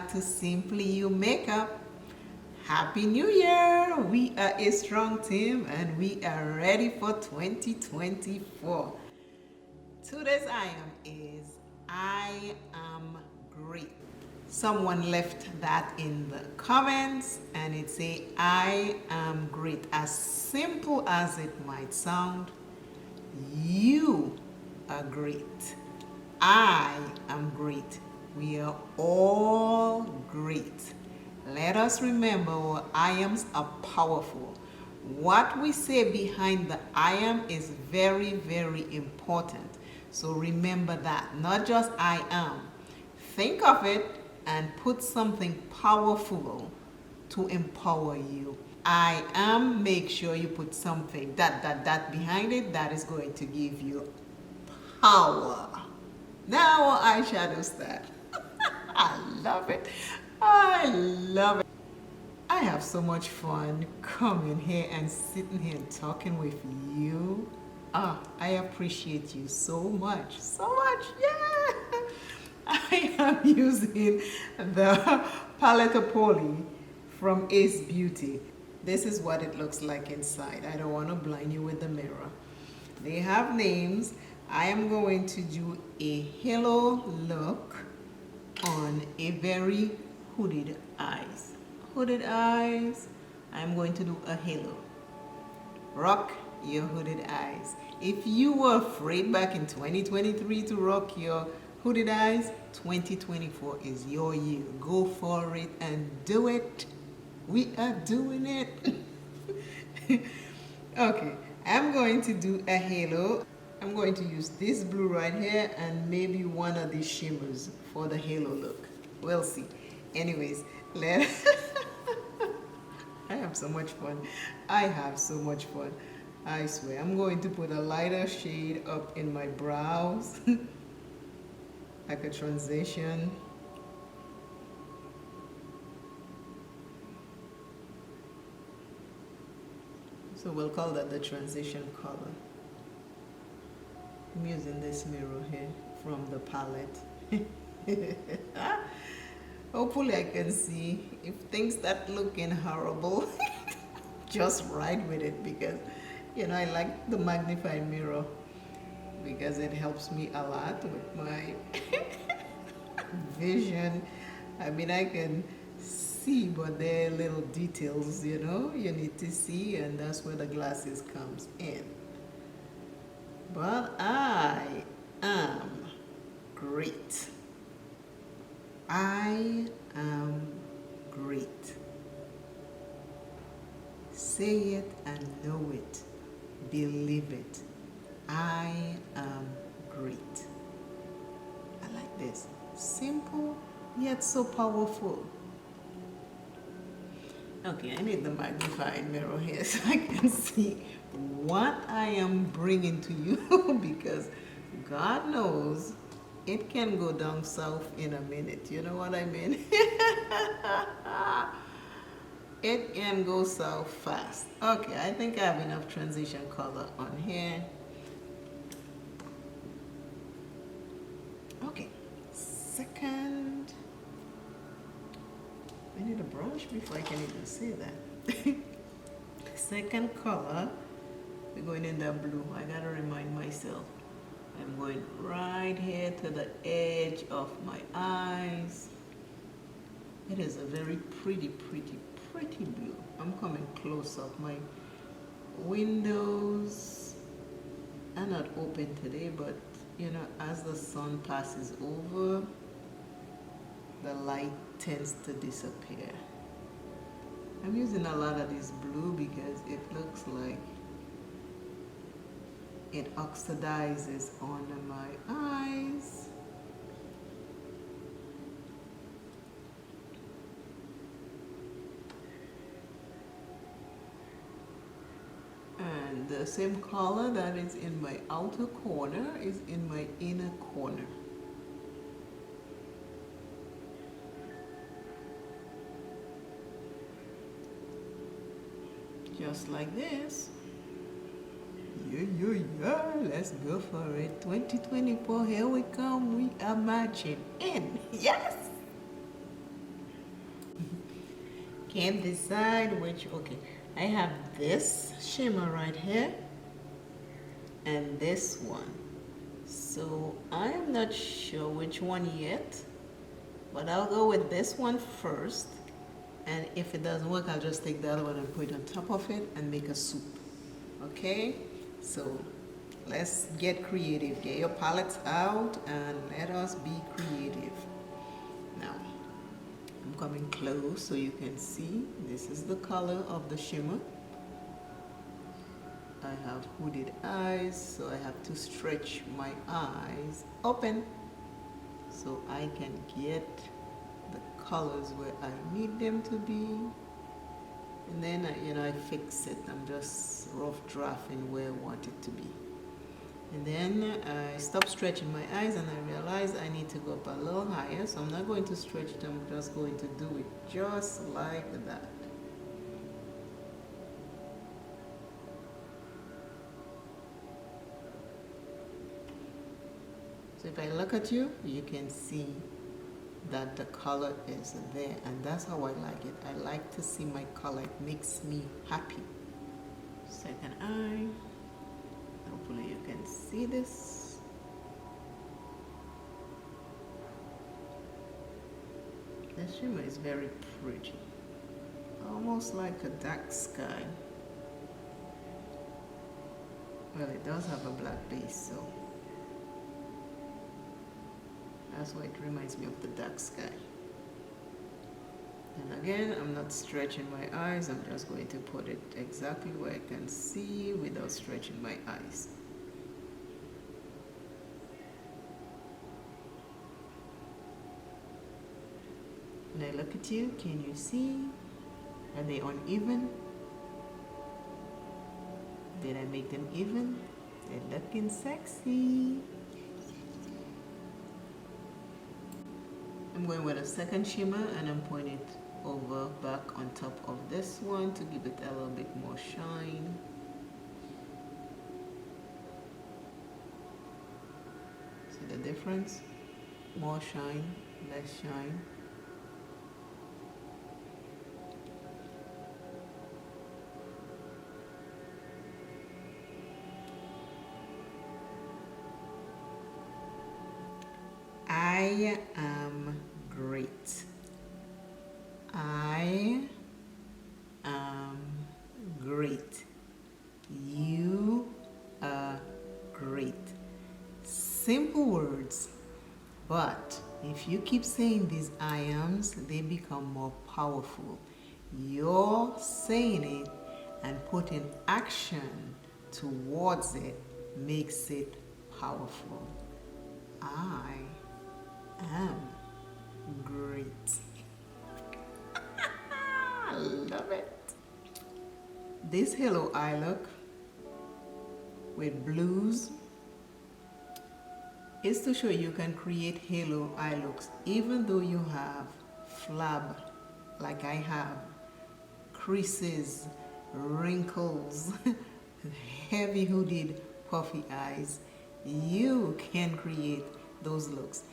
back to Simply You Makeup. Happy New Year! We are a strong team and we are ready for 2024. Today's I am is I am great. Someone left that in the comments and it say I am great. As simple as it might sound, you are great. I am great. We are all great. Let us remember I ams are powerful. What we say behind the I am is very, very important. So remember that. Not just I am. Think of it and put something powerful to empower you. I am, make sure you put something that behind it that is going to give you power. Now eyeshadow style. I love it. I love it. I have so much fun coming here and sitting here and talking with you. I appreciate you so much. So much. Yeah. I am using the Palette Poly from Ace Beauty. This is what it looks like inside. I don't want to blind you with the mirror. They have names. I am going to do a halo look on a very hooded eyes. Hooded eyes. I'm going to do a halo. Rock your hooded eyes. If you were afraid back in 2023 to rock your hooded eyes, 2024 is your year. Go for it and do it. We are doing it. Okay, I'm going to do a halo. I'm going to use this blue right here and maybe one of these shimmers for the halo look. We'll see. Anyways, I have so much fun. I have so much fun. I swear. I'm going to put a lighter shade up in my brows. Like a transition. So we'll call that the transition color. I'm using this mirror here from the palette. Hopefully I can see. If things start looking horrible, just ride with it because, you know, I like the magnified mirror because it helps me a lot with my vision. I mean, I can see, but there are little details, you know, you need to see, and that's where the glasses comes in. But I am great. I am great. Say it and know it. Believe it. I am great. I like this. Simple yet so powerful. Okay, I need the magnified mirror here so I can see what I am bringing to you because God knows it can go down south in a minute. You know what I mean? It can go south fast. Okay, I think I have enough transition color on here. Okay, second. I need a brush before I can even say that. Second color, we're going in that blue. I gotta remind myself. I'm going right here to the edge of my eyes. It is a very pretty blue. I'm coming close up. My windows are not open today, but you know, as the sun passes over, the light tends to disappear. I'm using a lot of this blue because it looks like it oxidizes under my eyes. And the same color that is in my outer corner is in my inner corner. Just like this. Yeah, let's go for it. 2024, here we come. We are marching in. Yes! can't decide which. Okay, I have this shimmer right here and this one. So I am not sure which one yet, but I'll go with this one first. And if it doesn't work, I'll just take the other one and put it on top of it and make a soup. Okay? So let's get creative. Get your palettes out and let us be creative. Now, I'm coming close so you can see. This is the color of the shimmer. I have hooded eyes, so I have to stretch my eyes open so I can get the colors where I need them to be. And then I fix it. I'm just rough drafting where I want it to be. And then I stop stretching my eyes and I realize I need to go up a little higher, so I'm not going to stretch it, I'm just going to do it just like that. So if I look at you, you can see that the color is there, and that's how I like it. I like to see my color. It makes me happy. Second eye. Hopefully you can see this. The shimmer is very pretty. Almost like a dark sky. Well, it does have a black base, so that's why it reminds me of the dark sky. And again, I'm not stretching my eyes, I'm just going to put it exactly where I can see without stretching my eyes. When I look at you, can you see? Are they uneven? Did I make them even? They're looking sexy. I'm going with a second shimmer and I'm putting it over back on top of this one to give it a little bit more shine. See the difference? More shine, less shine. I am great. I am great. You are great. Simple words, but if you keep saying these I ams, they become more powerful. You're saying it and putting action towards it makes it powerful. I am great. I love it. This halo eye look with blues is to show you can create halo eye looks even though you have flab like I have, creases, wrinkles, heavy hooded puffy eyes. You can create those looks.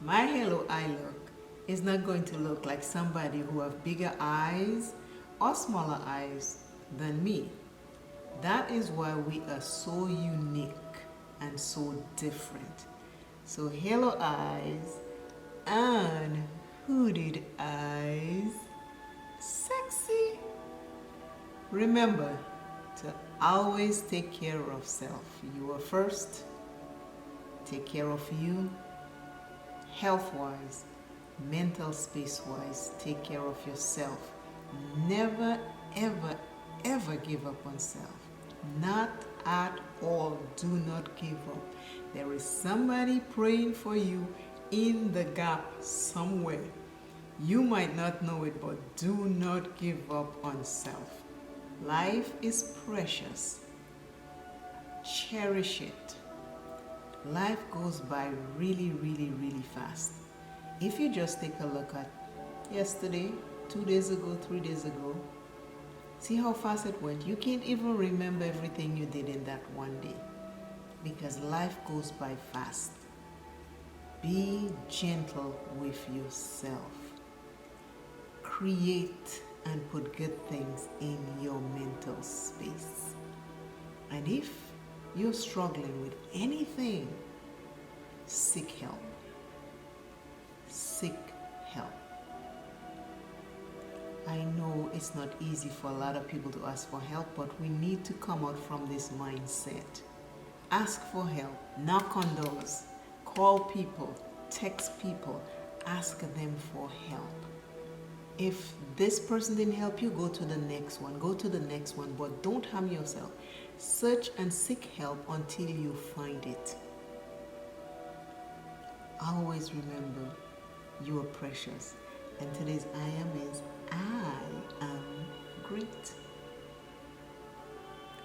My halo eye look is not going to look like somebody who have bigger eyes or smaller eyes than me. That is why we are so unique and so different. So halo eyes and hooded eyes, sexy. Remember to always take care of self. You are first. Take care of you. Health-wise, mental space-wise, take care of yourself. Never, ever, ever give up on self. Not at all. Do not give up. There is somebody praying for you in the gap somewhere. You might not know it, but do not give up on self. Life is precious. Cherish it. Life goes by really, really, really fast. If you just take a look at yesterday, 2 days ago, 3 days ago, see how fast it went. You can't even remember everything you did in that one day because life goes by fast. Be gentle with yourself. create and put good things in your mental space. And if you're struggling with anything, seek help. Seek help. I know it's not easy for a lot of people to ask for help, but we need to come out from this mindset. Ask for help. Knock on doors. Call people. Text people. Ask them for help. If this person didn't help you, go to the next one. Go to the next one, but don't harm yourself. Search and seek help until you find it. Always remember, you are precious. And today's I am is I am great.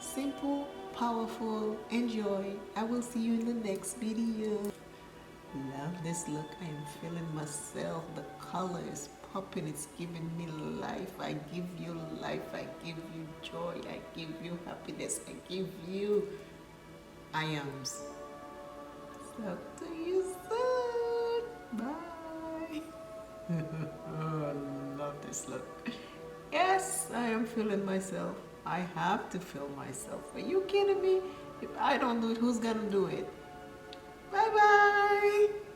Simple, powerful, enjoy. I will see you in the next video. Love this look. I am feeling myself. The color is popping. It's giving me life. I give you life. I give you joy. I give you happiness. I give you I ams. Talk to you soon. Bye. Oh, I love this look. Yes, I am feeling myself. I have to feel myself. Are you kidding me? If I don't do it, who's gonna do it? Bye bye.